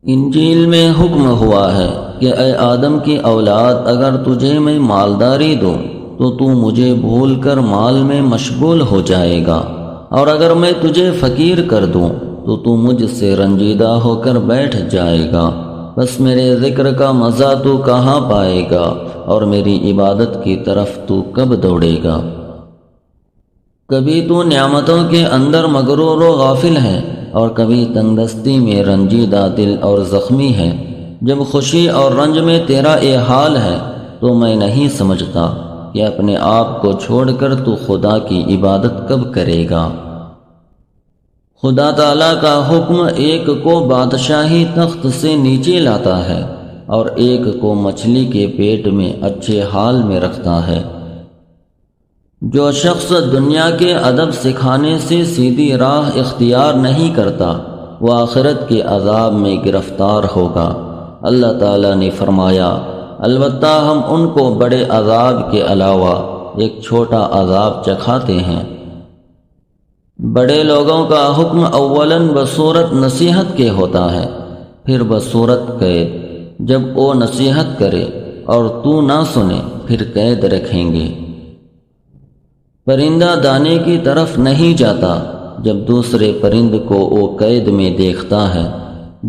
انجیل میں حکم ہوا ہے کہ اے آدم کی اولاد، اگر تجھے میں مالداری دوں تو مجھے بھول کر مال میں مشغول ہو جائے گا، اور اگر میں تجھے فقیر کر دوں تو مجھ سے رنجیدہ ہو کر بیٹھ جائے گا۔ بس میرے ذکر کا مزہ تو کہاں پائے گا، اور میری عبادت کی طرف تو کب دوڑے گا؟ کبھی تو نعمتوں کے اندر مغرور و غافل ہے، اور کبھی تنگ دستی میں رنجیدہ دل اور زخمی ہے۔ جب خوشی اور رنج میں تیرا یہ حال ہے تو میں نہیں سمجھتا کہ اپنے آپ کو چھوڑ کر تو خدا کی عبادت کب کرے گا۔ خدا تعالیٰ کا حکم ایک کو بادشاہی تخت سے نیچے لاتا ہے، اور ایک کو مچھلی کے پیٹ میں اچھے حال میں رکھتا ہے۔ جو شخص دنیا کے ادب سکھانے سے سیدھی راہ اختیار نہیں کرتا، وہ آخرت کے عذاب میں گرفتار ہوگا۔ اللہ تعالیٰ نے فرمایا، البتہ ہم ان کو بڑے عذاب کے علاوہ ایک چھوٹا عذاب چکھاتے ہیں۔ بڑے لوگوں کا حکم اولاً بصورت نصیحت کے ہوتا ہے، پھر بصورت قید۔ جب وہ نصیحت کرے اور تو نہ سنے، پھر قید رکھیں گے۔ پرندہ دانے کی طرف نہیں جاتا جب دوسرے پرند کو وہ قید میں دیکھتا ہے۔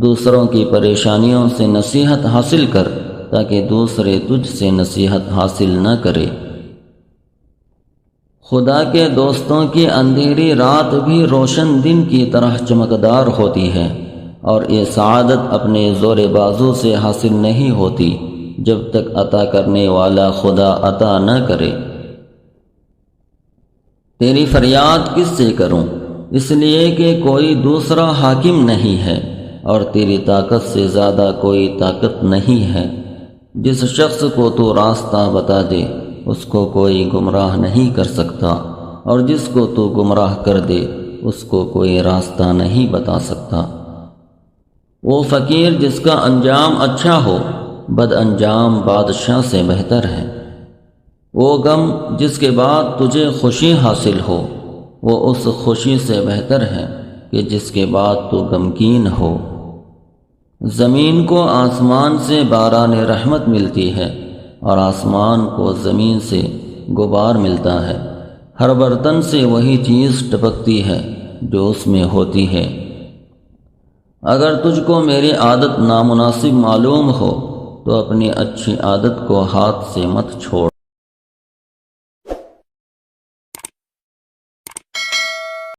دوسروں کی پریشانیوں سے نصیحت حاصل کر تاکہ دوسرے تجھ سے نصیحت حاصل نہ کرے۔ خدا کے دوستوں کی اندھیری رات بھی روشن دن کی طرح چمکدار ہوتی ہے، اور یہ سعادت اپنے زور بازو سے حاصل نہیں ہوتی جب تک عطا کرنے والا خدا عطا نہ کرے۔ تیری فریاد کس سے کروں؟ اس لیے کہ کوئی دوسرا حاکم نہیں ہے، اور تیری طاقت سے زیادہ کوئی طاقت نہیں ہے۔ جس شخص کو تو راستہ بتا دے اس کو کوئی گمراہ نہیں کر سکتا، اور جس کو تو گمراہ کر دے اس کو کوئی راستہ نہیں بتا سکتا۔ وہ فقیر جس کا انجام اچھا ہو، بد انجام بادشاہ سے بہتر ہے۔ وہ غم جس کے بعد تجھے خوشی حاصل ہو، وہ اس خوشی سے بہتر ہے کہ جس کے بعد تو غمگین ہو۔ زمین کو آسمان سے باران رحمت ملتی ہے، اور آسمان کو زمین سے غبار ملتا ہے۔ ہر برتن سے وہی چیز ٹپکتی ہے جو اس میں ہوتی ہے۔ اگر تجھ کو میری عادت نامناسب معلوم ہو تو اپنی اچھی عادت کو ہاتھ سے مت چھوڑ۔